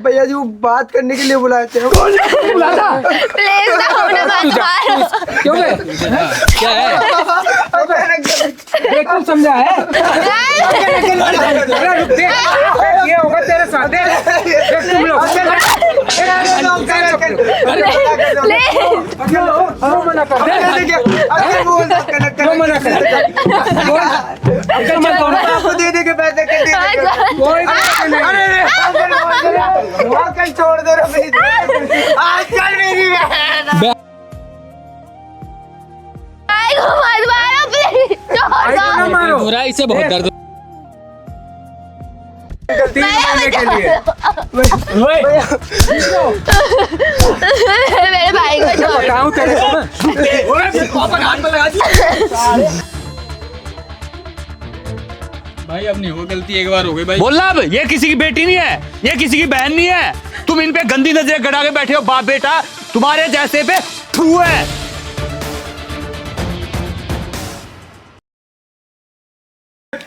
भैया जी वो बात करने के लिए बुलाए थे। प्लीज ना उन्हें मत मारो। क्यों बे? क्या है? देख तू समझा है? ये होगा तेरे साथ। तुम लोग मना कर आपको दे देंगे पैसे कहीं छोड़ दो आजकल मेरी मत मारो प्लीज, छोड़ दो। बुराई से बहुत दर्द गलती मानने के लिए मेरे भाई को छोड़। बताऊं तेरे को भाई अब नहीं हो गलती, एक बार हो गई भाई। बोलना अब, ये किसी की बेटी नहीं है, ये किसी की बहन नहीं है। तुम इन पे गंदी नजरें गड़ा के बैठे हो। बाप बेटा तुम्हारे जैसे पे थू है।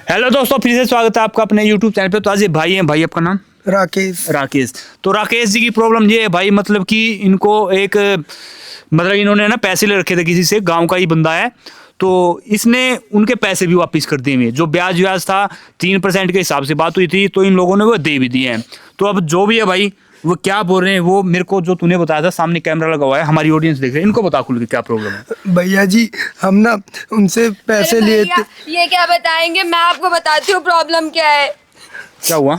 हेलो दोस्तों, फिर से स्वागत है आपका अपने YouTube चैनल पे। तो आज ये भाई हैं, भाई आपका नाम? राकेश। तो राकेश जी की प्रॉब्लम ये है भाई, मतलब कि इनको एक इन्होंने ना पैसे ले रखे थे किसी से, गांव का ही बंदा है। तो इसने उनके पैसे भी वापस कर दिए हुए, जो ब्याज था 3% के हिसाब से बात हुई थी, तो इन लोगों ने वो दे भी दिए हैं। तो अब जो भी है भाई, वो क्या बोल रहे हैं वो मेरे को जो तूने बताया था, सामने कैमरा लगा हुआ है, हमारी ऑडियंस देख रही है, इनको बता खुल के क्या प्रॉब्लम है। भैया जी हम ना उनसे पैसे लिए थे। ये क्या बताएंगे, मैं आपको बताती हूँ प्रॉब्लम क्या है। क्या हुआ?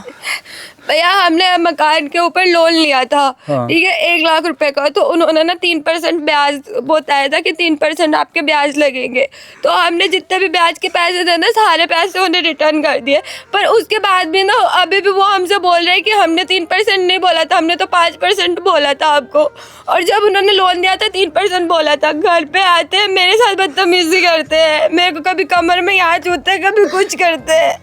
भैया हमने मकान के ऊपर लोन लिया था, हाँ। ठीक है, 1 लाख रुपए का। तो उन्होंने ना 3% ब्याज बताया था कि 3% आपके ब्याज लगेंगे। तो हमने जितने भी ब्याज के पैसे थे ना, सारे पैसे उन्हें रिटर्न कर दिए। पर उसके बाद भी ना अभी भी वो हमसे बोल रहे हैं कि हमने 3% नहीं बोला था, हमने तो 5% बोला था आपको। और जब उन्होंने लोन दिया था 3% बोला था। घर पे आते हैं मेरे साथ बदतमीजी करते हैं, मेरे को कभी कमर में यहाँ छूते हैं, कभी कुछ करते हैं।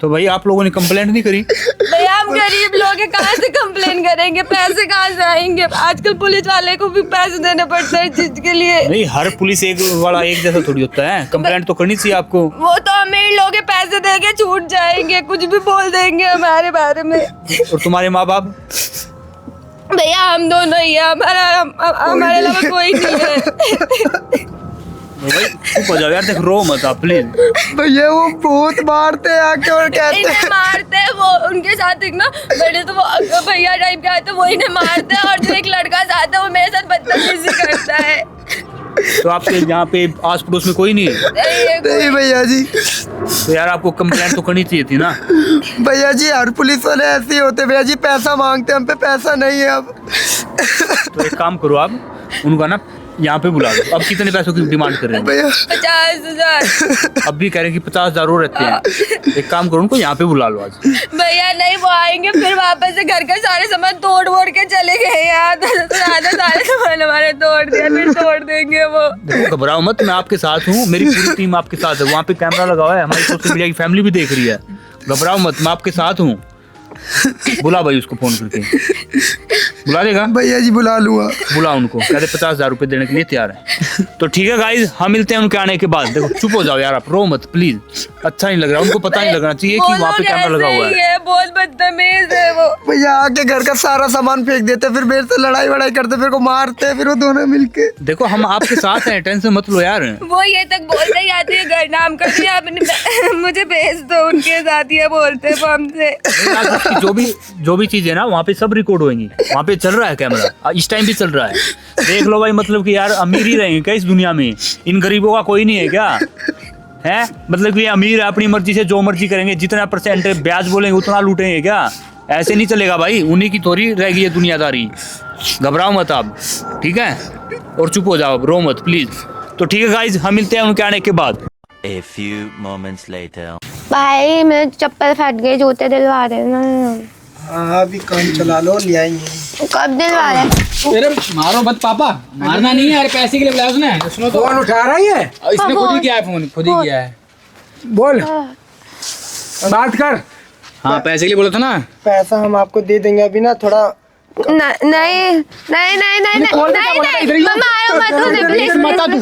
तो भाई आप लोगों ने कंप्लेंट नहीं करी? भैया हम गरीब लोग हैं, कहाँ से कंप्लेन करेंगे, पैसे कहाँ से आएंगे। आजकल पुलिस वाले को भी पैसे देने पड़ते हैं चीज के लिए। नहीं, हर पुलिस एक वाला एक जैसा थोड़ी होता है, कंप्लेंट तो करनी चाहिए आपको। वो तो अमीर लोग हैं, पैसे देके छूट जाएंगे, कुछ भी बोल देंगे हमारे बारे में। और तुम्हारे माँ बाप? भैया हम दोनों ही है, हमारे अलावा कोई नहीं है। भाई चुप हो जाओ यार, देख रो मत आप प्लीज। भैया वो बहुत मारते हैं आके और कहते इन्हें हैं मारते हैं, वो उनके साथ एक ना बड़े तो वो भैया टाइप के आते हैं, वो इन्हें मारते हैं। और जो एक लड़का साथ है वो मेरे साथ बदतमीजी करता है। तो आपके यहाँ पे आस पड़ोस में कोई नहीं है? नहीं भैया जी। तो यार आपको कंप्लेंट तो करनी चाहिए थी ना। भैया जी हर पुलिस वाले ऐसे ही होते हैं भैया जी, पैसा मांगते हैं, हम पे पैसा नहीं है अब। तो एक काम करो, आप उनका ना यहाँ पे बुला लो। अब कितने पैसों की डिमांड कर रहे हैं? भैया 50,000। अब भी कह रहे हैं कि 50,000 और रहते हैं। एक काम करो, उनको यहाँ पे बुला लो आज। भैया नहीं, वो आएंगे फिर वापस से घर का सारे सामान तोड़ वोड़ के चले गए यार। आधा सारे सामान हमारे तोड़ दिया, फिर तोड़ देंगे वो। देखो घबराओ मत, मैं आपके साथ हूँ, मेरी पूरी टीम आपके साथ है। वहाँ पे कैमरा लगा हुआ है, हमारी सोशल मीडिया की फैमिली भी देख रही है। घबराओ मत, मैं आपके साथ हूँ। बुला भाई उसको फोन करके। बुला देगा? भैया जी बुला लूंगा। बुला उनको, कहते 50,000 रुपए देने के लिए तैयार है। तो ठीक है गाइज, हम मिलते हैं उनके आने के बाद। देखो चुप हो जाओ यार, आप रो मत प्लीज, अच्छा नहीं लग रहा। उनको पता नहीं लगना चाहिए कि वहाँ पे कैमरा लगा हुआ है। बहुत बदतमीज है वो। भैया आके घर का सारा सामान फेंक देते, फिर मेरे से लड़ाई वड़ाई करते, फिर को मारते, फिर वो दोनों मिलके। देखो हम आपके साथ हैं, टेंशन मत लो यार। वो ये तक बोलते ही आते हैं, घर नाम कर दिया आपने, मुझे भेज दो उनके साथ, ये बोलते हैं हमसे। जो भी चीज है ना वहाँ पे सब रिकॉर्ड होंगी। वहाँ पे चल रहा है कैमरा, इस टाइम भी चल रहा है। देख लो भाई, मतलब कि यार अमीर ही रहेंगे क्या इस दुनिया में? इन गरीबों का कोई नहीं है क्या? है मतलब कि अमीर है, अपनी मर्जी से जो मर्जी करेंगे, जितना % ब्याज बोलेंगे उतना लूटेंगे क्या? ऐसे नहीं चलेगा भाई, उन्हीं की थोड़ी रह गई है दुनियादारी। घबराओ मत आप, ठीक है? और चुप हो जाओ, रो मत प्लीज। तो ठीक है गाइज, हम मिलते हैं उनके आने के बाद। A few moments later. भाई मेरे चप्पल फट गए, जूते दिलवा देना। हाँ अभी काम चला लो, ले आएंगे। कब दिलवा रहे? अरे मारो मत पापा, मारना नहीं है यार, पैसे के लिए बुलाया उसने। सुनो तो, फोन उठा रही है? इसने खुद ही किया है, फोन खुद ही किया है। बोल, बात कर। हाँ पैसे के लिए बोला था ना। पैसा हम आपको दे देंगे, अभी ना थोड़ा नहीं नहीं नहीं नहीं नहीं नहीं, मारो मत उन्हें प्लीज, मत आ तू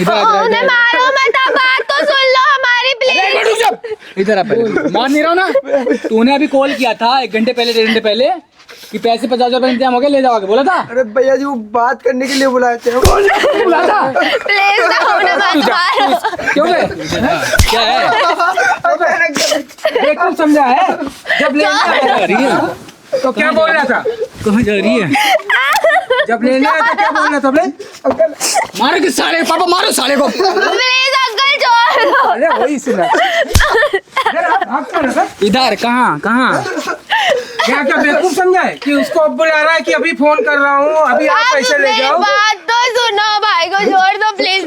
उन्हें मारो मत, बात तो सुन लो हमारी प्लीज। इधर आ, पहले मान नहीं रहा हूँ ना। तूने अभी कॉल किया था 1 घंटे पहले, 1.5 घंटे पहले, कि पैसे 50,000 रुपए इंतजाम हो गया, ले जाओ आगे, बोला था? अरे भैया जी वो बात करने के लिए बुलाए थे। बोला था? प्लीज ना उन्हें मत मारो। क्यों बे? क्या है? बेवकूफ समझा है? जब लेने जा रही है? तो क्या बोल रहा था? कहाँ जा रही है? जब लेने आया तो क्या बोल रहा था बे? मारो कि साले, पापा मारो साले को। प्लीज अंकल छोड़ दो। अरे वही सुना। भाग क्यों रहा था? इधर कहाँ कहाँ? क्या क्या बेवकूफ समझा है कि उसको अब बुला रहा है कि अभी फोन कर रहा हूँ, अभी आप पैसे ले मेरी जाओ। बात तो सुनो, भाई को छोड़ दो प्लीज।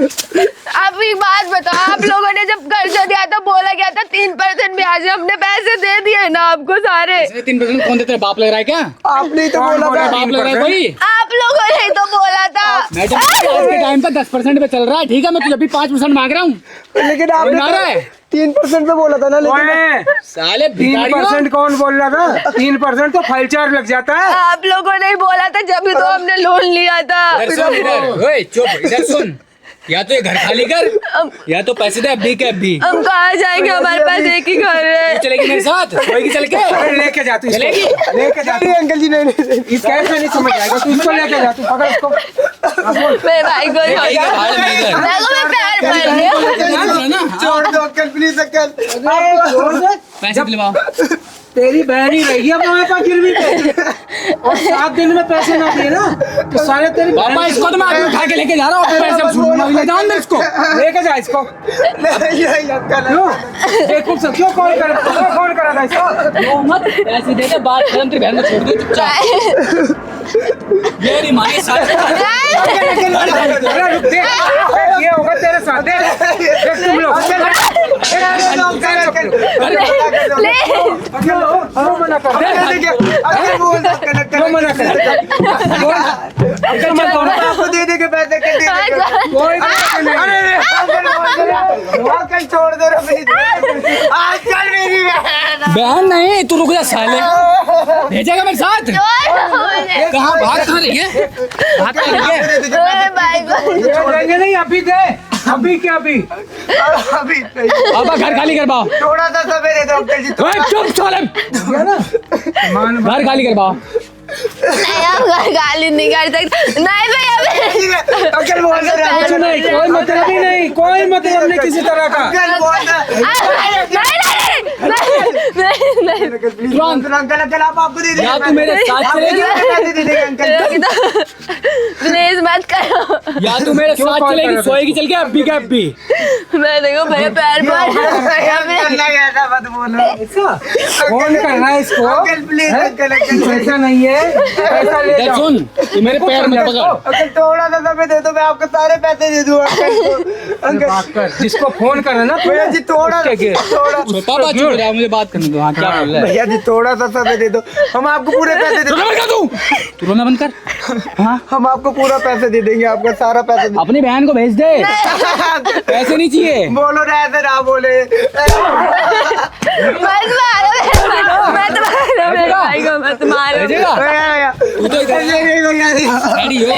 आप एक बात बताओ, आप लोगों ने जब कर्जा दिया था बोला गया था 3% ब्याज है, हमने पैसे दे दिए ना आपको सारे। 3% कौन देते हैं? बाप लग रहा है क्या? आपने ही तो कौन बोला बोला? था। बाप लग रहा है कोई? आप लोगों ने तो बोला था। मैडम आज के टाइम पे 10% पे चल रहा है, ठीक है? मैं तुझे अभी 5% मांग रहा हूँ। लेकिन आपने मारा है? 3% पे बोला था ना। लेकिन ओए, साले 3% कौन बोल रहा था? 3% तो फाइल चार्ज लग जाता है। आप लोगों ने ही बोला था, जब भी तो हमने लोन लिया था। इधर सुन, इधर ओए चुप, इधर सुन। या तो ये घर खाली कर या तो पैसे दे FD के FD। हम कहाँ जाएंगे, हमारे पास एक ही घर है। चलेगी मेरे साथ? होएगी चल के? अरे लेके जा तू इसको। चलेगी? लेके जा तू। नहीं अंकल जी, नहीं। इस कैसे नहीं समझ आएगा, तू इसको लेके जा, तू पकड़ इसको। मेरे भाई को छोड़ जाएगी दो। भाड़ में इधर। मेरे को भी प्यार पड़ रही है। ना छोड़ दो अंकल, प्लीज अंकल। छोड़ दे। पैसे दिलवाओ। तेरी बहन ही रहेगी अब हमारे पास गिरवी पे, और 7 दिन में पैसे ना दिए ना तो सारे तेरी पापा इसको तो मैं आदमी उठा के लेके जा रहा हूँ, पैसे अब ले जाओ अंदर इसको। लेके जा इसको। नहीं अंकल। क्यों देखो सब क्यों कॉल करा था इसको? रो मत, पैसे दे दे, बात खत्म, तेरी बहन को छोड़ दे चुपचाप। मेरी माँ के साथ अरे रुक दे, ये होगा तेरे साथ। देख तुम लोग क्यों मना कर रहे हो? क्यों मना कर रहे हो? आपको दे दे के पैसे के दे कोई बात नहीं। अंकल छोड़ दे रहे आजकल मेरी बहन नहीं, तू रुक जा साले, भेजेगा मेरे साथ? कहाँ भाग कहाँ रही है? भाग कहाँ रही है? मेरे भाई को ये देंगे नहीं, अभी दे, अभी क्या अभी? अभी पापा घर खाली कर पाओ। थोड़ा सा समय दे दो अंकल जी। ओए चुप साले, घर खाली कर पाओ। नहीं, हम घर गाली नहीं कर सकते। नहीं भैया, अंकल बोल रहे कुछ नहीं, कोई मतलब ही नहीं, कोई मतलब नहीं किसी तरह का। अंकल बोल नहीं। अंकल अंकल आप आपको दे या तू मेरे साथ चलेगी दे देंगे अंकल। प्लीज मत करो। या तू मेरे साथ चलेगी, सोएगी चल के FB के FB। मैं देखो भैया पैर ऐसा मत बोलो। ऐसा कौन कर रहा है इसको? अंकल प्लीज अंकल ऐसा नहीं है, पैसा ले इधर जाओ। सुन, ये मेरे पैर मत पकड़। अंकल थोड़ा सा समय दे दो, मैं आपको सारे पैसे दे दूँ अंकल को। अंकल बात कर, जिसको फोन करना ना भैया जी थोड़ा थोड़ा पापा चुप रहा, मुझे बात करने दो। हाँ क्या बोल रहा है? भैया जी थोड़ा सा समय दे दो, हम आपको पूरे पैसे दे रोना बंद कर तू, तू रोना बंद कर। हाँ हम आपको पूरा पैसे दे देंगे, आपका सारा पैसा दे। अपनी बहन को भेज दे, पैसे नहीं चाहिए। बोलो ना ऐसे ना बोले। मत मारो मेरे भाई को, मत मारो। भेजेगा? तू तो इधर रेडी हो,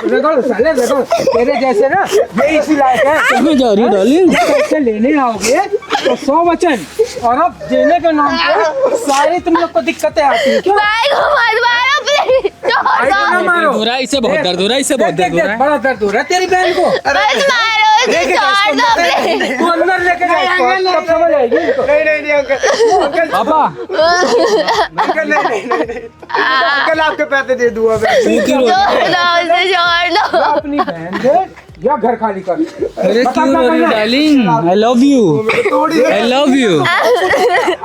देखो साले देखो, तेरे जैसे ना ये इसी लायक है। कहाँ जा रही है डार्लिंग? पैसे लेने आओगे तो 100 वचन, और अब देने के नाम पे सारी तुम लोग को दिक्कतें आती है। क्यों? भाई को मत मारो प्लीज, भाई को ना मारो। हो रहा है, इससे बहुत दर्द हो रहा है, इससे बहुत देख, दर्द हो रहा है। बड़ा दर्द हो रहा है तेरी बहन को। मत मारो, लेके जा छोड़ दो इसको, प्लीज। तू अंदर लेके जा इसको, तब समझ आएगी इनको। नहीं अंकल अंकल पापा अंकल नहीं अंकल आपके पैसे दे दूंगा मैं। तू क्यों रो रही है? छोड़ दो उसे, छोड़ दो। अपनी बहन दे या घर खाली कर। अरे क्यों रो रही है डार्लिंग? आई लव यू, थोड़ी आई लव यू।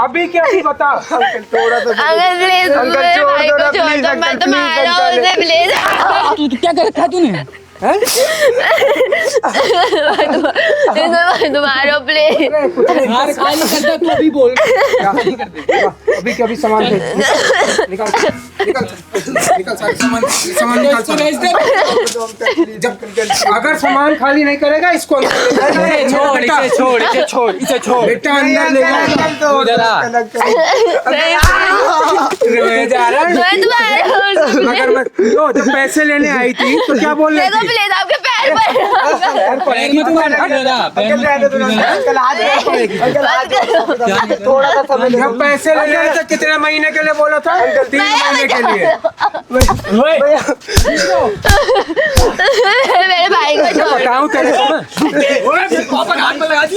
अभी क्या अभी बता। अंकल थोड़ा सा अंकल प्लीज अंकल मेरे छोड़ भाई दो को ना, छोड़ प्लीज, दो, अंकल, मत प्लीज, मारो अंकल। उसे प्लीज। तू क्या कर रखा है तूने? मत मारो प्लीज। यार खाली करता, तू अभी बोल। अभी क्या अभी सामान भेज, निकाल निकाल निकाल सामान निकाल। इसको भेज दे। अगर सामान खाली नहीं करेगा इसको छोड़, इसे छोड़, इसे छोड़, इसे छोड़। बेटा अंदर ले जा। इधर आ। जा रहा है। मत मारो उसे। मगर मत, जो जब पैसे लेने आई थी तो क्या बोल रही देखो थी? प्लीज आपके पैर पैर में तुम्हारे हट रहा, पैर में थोड़ा सा समय दे। जब पैसे ले रहे थे कितने महीने के लिए बोला था? 3 महीने के लिए। मेरे भाई को छोड़ बताऊं तेरे को मैं? पापा हाथ में लगा दी।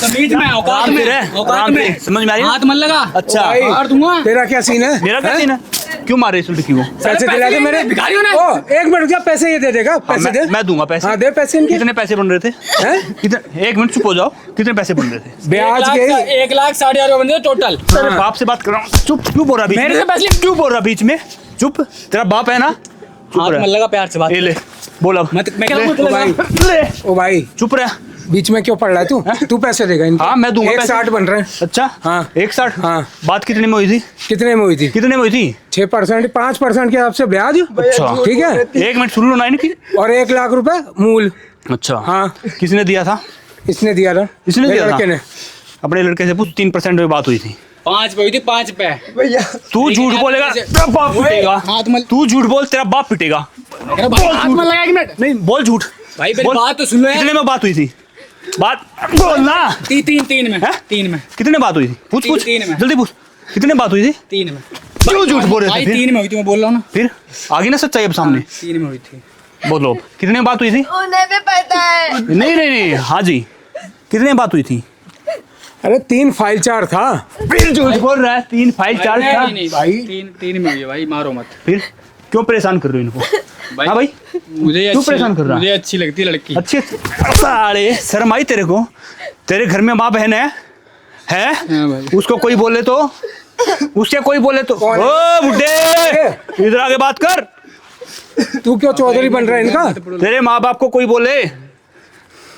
तमीज में, औकात में, औकात में, समझ में आ रही है? हाथ मत लगा। अच्छा मार दूंगा। तेरा क्या सीन है? मेरा क्या सीन है? क्यों मारे इस लड़की को? पैसे दिला दे मेरे। भिखारी हो ना? ओ, 1 मिनट रुक, पैसे ये दे देगा? पैसे दे। मैं दूंगा पैसे। हाँ दे पैसे इनके। कितने पैसे बन रहे थे? हैं? कितने? 1 मिनट चुप हो जाओ। कितने पैसे बन रहे थे? ब्याज के 1,60,000 बंदे टोटल। तेरे बाप से बात कर रहा हूँ। चुप क्यों बोल रहा बीच में? मेरे से पैसे क्यों बोल रहा बीच में? चुप, तेरा बाप है ना? चुप हाथ रह। मत लगा, प्यार से बात। ये ले, बोल अब। मत मैं क्या ले, मत ओ भाई, लगा। ले, ओ भाई चुप रह। बीच में क्यों पड़ रहा है तू? तू पैसे देगा इनको? हाँ मैं दूंगा पैसे। 1,60 बन रहे हैं। अच्छा हाँ। 1,60। हाँ। बात कितने में हुई थी? कितने में हुई थी? कितने में हुई थी? 6%, 5% के हिसाब से ब्याज। अच्छा। ठीक है। 1 मिनट सुन लो ना इनकी। और 1 लाख रुपए मूल। अच्छा हाँ। किसने दिया था? इसने दिया था। इसने मेरे दिया था? लड़के ने। अपने लड़के से पूछ। 3% में बात हुई थी। 5 पे हुई थी, 5 पे। तू झूठ बोलेगा तेरा बाप पिटेगा। हाथ मत, तू झूठ बोल तेरा बाप पिटेगा। मेरा भाई हाथ मत लगा। 1 मिनट नहीं बोल झूठ। भाई, मेरी बोल। बात तो सुन लो यार। कितने में बात हुई थी? बात बोल ना। 3 में, हैं? 3 में, कितने बात हुई थी? पूछ पूछ तीन में। जल्दी पूछ। कितने बात हुई थी? 3 में। क्यों झूठ बोल रहे भाई थे? 3 में हुई थी, मैं बोल रहा हूँ ना। फिर आगे ना सच्चाई अब सामने 3 में हुई थी। बोलो। कितने में बात हुई थी? उन्हें भी पता है। नहीं नहीं नहीं हाँ जी कितने में बात हुई थी? अरे 3 फाइल 4 था। फिर झूठ बोल रहा है। 3 फाइल 4 था। नहीं भाई। भाई, 3 में हुई है भाई, मारो मत फिर क्यों परेशान कर रहे हो इनको? हाँ भाई मुझे क्यों परेशान कर रहा है? मुझे अच्छी लगती है लड़की। अच्छे साले शर्म आई तेरे को? तेरे घर में माँ बहन है? हाँ भाई। उसको कोई बोले तो? उसके कोई बोले तो? कौन है? ओ बुड्ढे इधर आके बात कर। तू क्यों चौधरी बन रहा है इनका? तेरे माँ बाप को कोई बोले?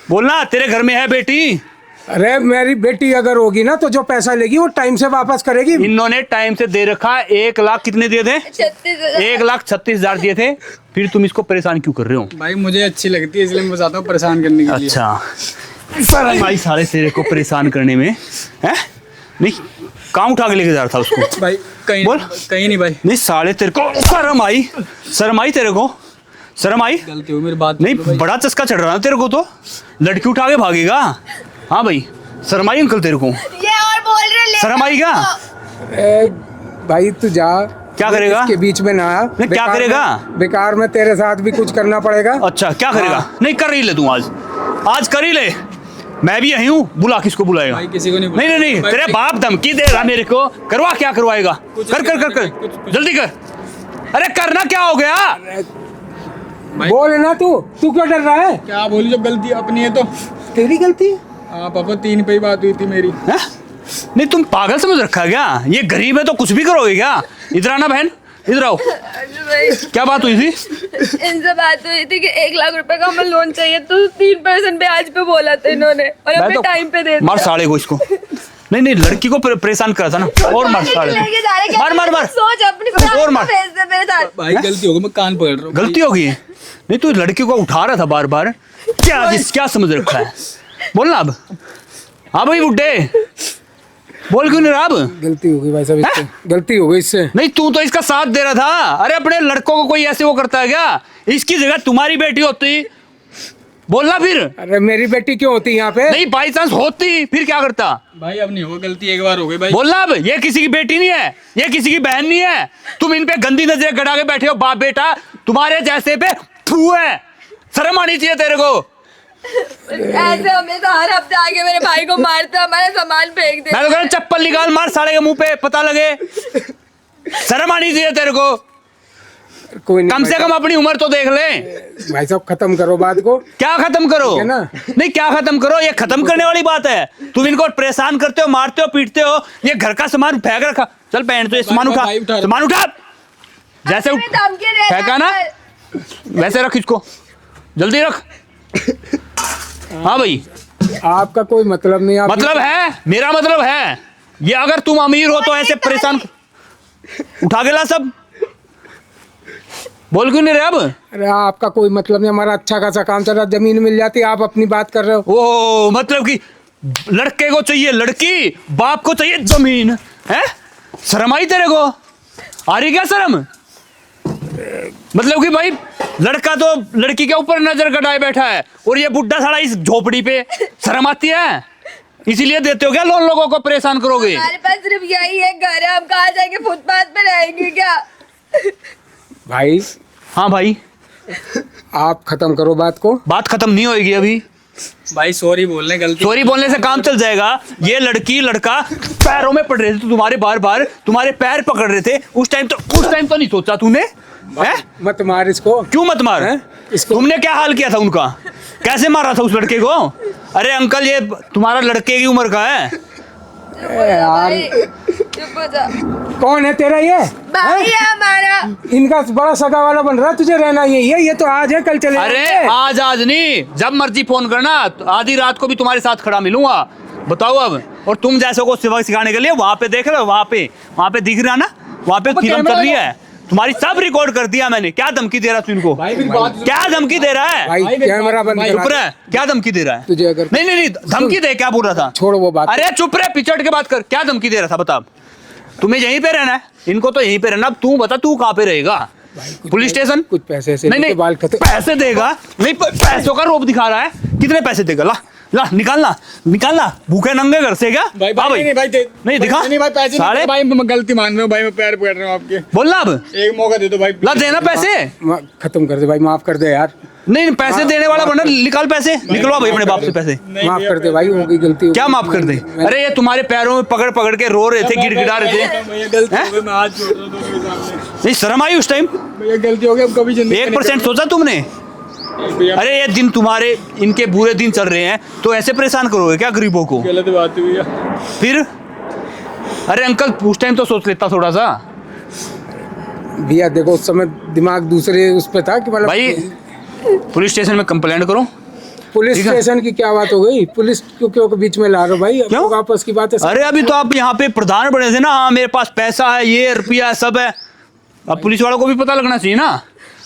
बोलना तेरे घर में है बेटी। अरे मेरी बेटी अगर होगी ना तो जो पैसा लेगी वो टाइम से वापस करेगी। इन्होंने टाइम से दे रखा। 1 लाख कितने दिए थे? 36,000। 1,36,000 दिए थे। फिर तुम इसको परेशान क्यों कर रहे हो? भाई मुझे अच्छी लगती है इसलिए मैं बताता हूँ परेशान करने के लिए। अच्छा सर भाई सारे तेरे को परेशान करने में है? नहीं काम उठा के लेके जा रहा था उसको। भाई कहीं बोल। कहीं नहीं भाई, नहीं साले तेरे को शर्म आई? शर्म आई तेरे को? शर्म आई? गलती हो मेरी बात नहीं सुनो भाई। बड़ा चस्का चढ़ रहा है तेरे को तो। लड़की उठा के भागेगा? हाँ भाई शर्म आई अंकल तेरे को? ये और बोल रहे ले शर्म आई क्या? ए, भाई तू जा। क्या करेगा? इसके बीच में ना आ। नहीं, क्या बेकार करेगा? बेकार में तेरे साथ भी कुछ करना पड़ेगा। अच्छा क्या करेगा? हाँ। नहीं कर ही ले तू आज कर ही ले। मैं भी यही हूँ। बुला किसको बुलाएगा? भाई किसी को नहीं नहीं नहीं नहीं भाई, तेरे बाप धमकी दे रहा मेरे को। करवा क्या करवाएगा? कर कर कर कर कुछ- जल्दी कर। अरे करना क्या हो गया? भाई- बोल ना तू क्यों डर रहा है? क्या बोलूं जब गलती अपनी है तो। तेरी गलती है। हाँ पापा 3 पे ही बात हुई थी मेरी। हैं? नहीं तुम पागल समझ रखा है क्या? ये गरीब है तो कुछ भी करोगे क्या? इधर आना बहन इधर आओ। क्या बात हुई थी? इनसे बात हुई थी कि 1 लाख रुपए का हमें लोन चाहिए, तो 3% ब्याज पे बोला था इन्होंने और मैं अपने तो टाइम पे दे मार दिया। साले को इसको। नहीं नहीं लड़की को परेशान करा था ना। और मार साले को। लेके जा रहे क्या? मार मार मार। सोच अपनी और मार। भेज दे मेरे साथ। भाई गलती हो गई, मैं कान पकड़ रहा हूँ। गलती होगी। नहीं तू लड़की को उठा रहा था बार बार। क्या समझ रखा है? बोलना अब। हाँ भाई बुड्ढे बोल क्यों नहीं रहा अब? गलती हो गई भाई साहब, इससे गलती हो गई इससे। नहीं तू तो इसका साथ दे रहा था। अरे अपने लड़कों को कोई ऐसे वो करता है क्या? इसकी जगह तुम्हारी बेटी होती। बोलना फिर। अरे मेरी बेटी क्यों होती यहाँ पे? नहीं बाई चांस होती फिर क्या करता? भाई अब नहीं होगा, गलती एक बार हो गई भाई। बोलना अब। ये किसी की बेटी नहीं है, ये किसी की बहन नहीं है। तुम इन पे गंदी नजरें गड़ा के बैठे हो। बाप बेटा तुम्हारे जैसे पे फू है। शर्म आनी चाहिए तेरे को। ऐसे हमेशा हर हफ्ते आके मेरे भाई को मारते, हमारा सामान फेंक दे। मैं तो कह रहा हूं, चप्पल निकाल मार साले के मुंह पे पता लगे। शर्म आनी चाहिए तेरे को। कोई नहीं कम से कम अपनी उम्र तो देख ले। भाई साहब खत्म करो बात को। क्या खत्म करो? है ना? नहीं क्या खत्म करो? ये खत्म करने वाली बात है। तुम इनको परेशान करते हो, मारते हो, पीटते हो। ये घर का सामान फेंक रखा। चल पहन तो ये सामान उठा, भाई उठा। सामान उठा। जैसे हमें धमकी दे रहा फेंका ना है। वैसे रख इसको, जल्दी रख। हाँ भाई आपका कोई मतलब नहीं। आप मतलब है, मेरा मतलब है। ये अगर तुम अमीर हो तो ऐसे परेशान उठा के ला सब। बोल क्यों नहीं रहे अब? अरे आपका कोई मतलब नहीं। हमारा अच्छा खासा काम चल रहा, जमीन मिल जाती, आप अपनी बात कर रहे हो। ओ मतलब कि लड़के को चाहिए लड़की, बाप को चाहिए जमीन है? शर्म आई तेरे को? आ रही क्या शर्म? मतलब कि भाई लड़का तो लड़की के ऊपर नजर गड़ाए बैठा है और ये बुड्ढा साला इस झोपड़ी पे, शर्म आती है? इसीलिए देते हो क्या लोन? लोगों को परेशान करोगे? हमारे पास सिर्फ यही एक घर है, हम कहाँ जाएंगे? फुटपाथ पे रहेंगे क्या? भाई हाँ भाई, आप खत्म करो बात को। बात खत्म नहीं होगी अभी। भाई सॉरी बोलने गलती। सॉरी बोलने से काम चल जाएगा? ये लड़की लड़का पैरों में पड़ रहे थे तुम्हारे, बार बार तुम्हारे पैर पकड़ रहे थे। उस टाइम तो नहीं सोचा तूने? है? मत मार इसको। क्यों मत मार? तुमने क्या हाल किया था उनका? कैसे मारा था उस लड़के को? अरे अंकल ये तुम्हारा लड़के की उम्र का है। यार चुप हो जा। कौन है तेरा ये? भाई है हमारा। इनका बड़ा सगा वाला बन रहा है, तुझे रहना यही है? ये तो आज है कल चले अरे जाएंगे। आज नहीं, जब मर्जी फोन करना, तो आधी रात को भी तुम्हारे साथ खड़ा मिलूंगा। बताओ अब। और तुम जैसे को सिवा सिखाने के लिए वहां पे देख रहे हो, वहां पे दिख रहा ना, वहां पे फिल्म चल रही है तुम्हारी, सब रिकॉर्ड कर दिया मैंने। क्या धमकी दे रहा तू इनको? क्या धमकी दे रहा है? भाई कैमरा बंद चुप करा। रहे। क्या धमकी दे रहा है तुझे अगर नहीं धमकी दे, क्या बोल रहा था? छोड़ वो बात। अरे चुप रहे, पिचट के बात कर। क्या धमकी दे रहा था बता? तुम्हें यहीं पे रहना है, इनको तो यहीं पे रहना। अब तू बता, तू कहाँ पे रहेगा? Police station? कुछ पैसे से नहीं बाल खत्म। पैसे देगा? नहीं, पैसों का रोप दिखा रहा है। कितने पैसे देगा? ला निकालना। भूखे नंगे घर से क्या? भाई नहीं भाई नहीं दिखा। नहीं भाई पैसे साले भाई, मैं गलती मान रहा हूँ भाई, मैं पैर पकड़ रहा हूँ आपके। बोलना अब। एक मौका दे दो भाई। ला देना पैसे। खत्म कर दे भाई, माफ कर दे यार। नहीं पैसे देने वाला बना, निकाल पैसे, निकलवा भाई अपने बाप से पैसे। माफ कर दे भाई, होगी गलती। क्या माफ कर दे? अरे ये तुम्हारे पैरों में पकड़ के रो रहे थे, गिड़गिड़ा रहे थे। भैया गलती हो गई, मैं हाथ जोड़ रहा हूँ तुम्हारे सामने। नहीं शर्म आई उस टाइम? भैया गलती हो गई, अब कभी जिंदगी 1% सोचा तुमने? भैया अरे ये दिन तुम्हारे, इनके बुरे दिन चल रहे हैं तो ऐसे परेशान करोगे क्या गरीबों को? गलत बात है भैया। फिर अरे अंकल उस टाइम तो सोच लेता थोड़ा सा। भैया देखो उस समय दिमाग दूसरे उस पे था कि मतलब भाई पुलिस स्टेशन में कंप्लेंट करो। पुलिस स्टेशन की क्या बात हो गई? पुलिस क्यों के बीच में ला रहे हो भाई? क्यों? लोग आपस की बात है। अरे अभी तो आप यहाँ पे प्रधान बने थे ना, हाँ मेरे पास पैसा है, ये रुपया सब है। अब पुलिस वालों को भी पता लगना चाहिए ना।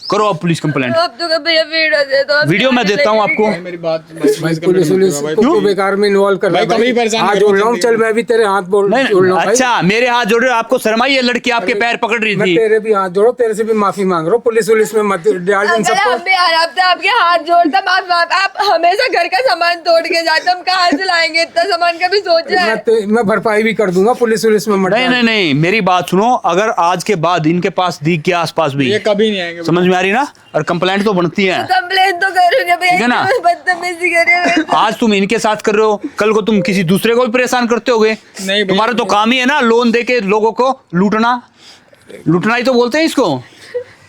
करो अब पुलिस कंप्लेंट। अब तो भैया वीडियो दे दो। वीडियो मैं देता हूँ आपको। मेरी बात भाई पुलिस को बेकार में इन्वॉल्व कर रहा है भाई, कभी परेशान हाथ करो जोड़ रहा हूँ। चल मैं भी तेरे हाथ जोड़ रहा हूँ भाई। अच्छा मेरे हाथ जोड़ रहे हो? आपको शर्म आई? ये लड़की आपके पैर पकड़ रही मैं थी। तेरे भी हाथ जोड़ो, तेरे से भी माफी मांग रहा हूँ। पुलिस में मत डाल इन अंकल सबको। हम भी आराम से आपके हाथ जोड़ता, माफ। आप हमेशा घर का सामान तोड़ के जाते, हम कहाँ से लाएंगे इतना सामान? कभी सोचा है? मैं भरपाई भी कर दूंगा। पुलिस में मत डाल। नहीं मेरी बात सुनो। अगर आज के बाद इनके पास दिख गया आसपास भी, ये कभी नहीं आएंगे। समझ में आ रही ना? और कंप्लेंट तो बनती है। कंप्लेन तो करूंगे भैया, ठीक है ना? बदतमीजी करे। आज तुम इनके साथ कर रहे हो, कल को तुम किसी दूसरे को भी परेशान करते होगे। नहीं भैया, तुम्हारा तो काम ही है ना लोन दे के लोगों को लूटना ही तो बोलते हैं इसको,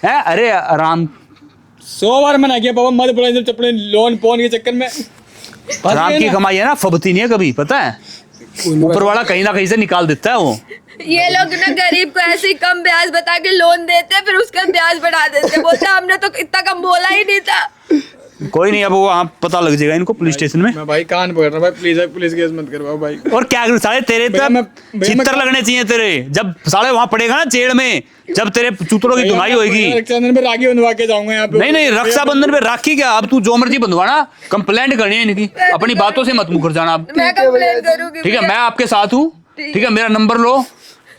है? अरे आराम 100 बार मना किया पापा मत बोला चपड़े लोन पोन के चक्कर में। आराम की कमाई है ना, फबती नहीं है कभी, पता है? ऊपर वाला कहीं ना कहीं से निकाल देता है वो। ये लोग ना गरीब को ऐसे ही कम ब्याज बता के लोन देते, फिर उसका ब्याज बढ़ा देते, बोलते हमने तो इतना कम बोला ही नहीं था। कोई नहीं, अब वो वहाँ पता लग जाएगा इनको पुलिस स्टेशन में। मैं भाई कान पकड़ रहा हूं भाई, प्लीज पुलिस केस मत करवाओ भाई। और क्या साले तेरे भैया, तब भैया, चित्तर लगने चाहिए तेरे, जब साले वहाँ पड़ेगा ना जेल में, जब तेरे चूतरों की धुनाई होगी। रक्षाबंधन में राखी बंधवा के जाऊंगा यहाँ पे। नहीं रक्षाबंधन पे राखी क्या? अब तू जो मर्जी बंधवाना, कंप्लेंट करनी है इनकी। अपनी बातों से मत मुकर जाना अब। मैं कंप्लेन करूंगी। ठीक है, मैं आपके साथ हूँ। ठीक है, मेरा नंबर लो।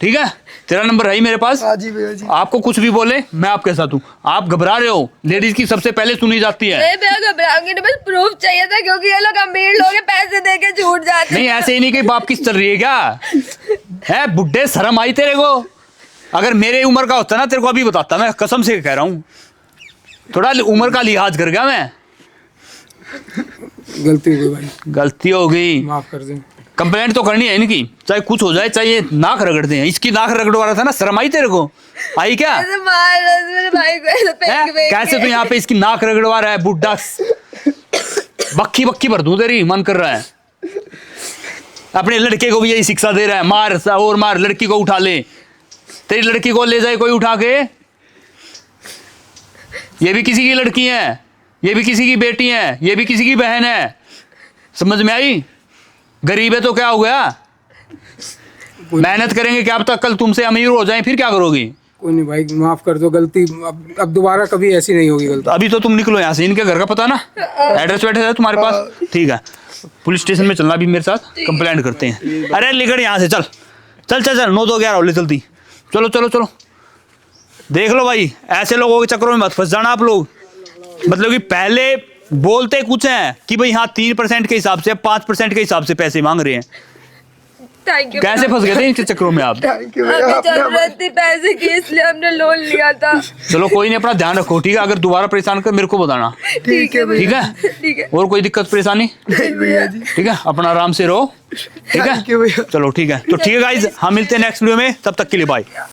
ठीक है, तेरा नंबर है ही मेरे पास। हाँ जी भैया जी। आपको कुछ भी बोले मैं आपके साथ हूँ। आप घबरा रहे हो, लेडीज की सबसे पहले सुनी जाती है। नहीं भैया घबराऊंगी नहीं, बस प्रूफ चाहिए था, क्योंकि ये लोग अमीर लोग हैं, पैसे दे के झूठ जाते नहीं ऐसे ही नहीं कि बाप किस चल रही है क्या? है बुड्ढे, शर्म आई तेरे को? अगर मेरे उम्र का होता ना तेरे को अभी बताता, मैं कसम से कह रहा हूँ। थोड़ा उम्र का लिहाज कर गया मैं। गलती हो गई भाई, गलती हो गई, माफ कर दे। कंप्लेंट तो करनी है इनकी, चाहे कुछ हो जाए, चाहे नाक रगड़ते हैं। इसकी नाक रगड़वा रहा था ना, शर्म आई तेरे को? आई क्या? ऐसे मार रहे थे मेरे भाई को, ऐसे फेंक फेंक कैसे के। तू यहाँ पे इसकी नाक रगड़वा रहा है बुड्ढा? बक्की भर दूं तेरी, मन कर रहा है। अपने लड़के को भी यही शिक्षा दे रहा है, मार और मार, लड़की को उठा ले। तेरी लड़की को ले जाए कोई उठा के, ये भी किसी की लड़की है, ये भी किसी की बेटी है, ये भी किसी की बहन है। समझ में आई? गरीब है तो क्या हो गया? मेहनत करेंगे क्या, अब तक कल तुमसे अमीर हो जाए फिर क्या करोगी? कोई नहीं भाई, माफ कर दो। गलती अब दोबारा कभी ऐसी नहीं होगी गलती। अभी तो तुम निकलो यहाँ से। इनके घर का पता ना, एड्रेस बैठे है तुम्हारे पास? ठीक है, पुलिस स्टेशन में चलना भी मेरे साथ, कंप्लेंट करते हैं। अरे निकल यहाँ से, चल 9-2-11 ले चलती। चलो देख लो भाई, ऐसे लोगों के चक्करों में मत फंस जाना आप लोग। मतलब कि पहले बोलते कुछ हैं कि भाई हाँ 3% के हिसाब से 5% के हिसाब से पैसे मांग रहे हैं। Thank you. कैसे फंस गए थे इनके चक्करों में आप? थैंक यू हमें भैया, जरूरत थी पैसे की, इसलिए हमने लोन लिया था। चलो कोई नहीं, अपना ध्यान रखो ठीक है। अगर दोबारा परेशान कर मेरे को बताना, ठीक है ठीक है? ठीक है। और कोई दिक्कत परेशानी? नहीं भैया जी, ठीक है, अपना आराम से रहो, ठीक है? थैंक यू भैया। चलो ठीक है, तो ठीक है गाइज, हम मिलते हैं नेक्स्ट वीडियो में, तब तक के लिए बाय।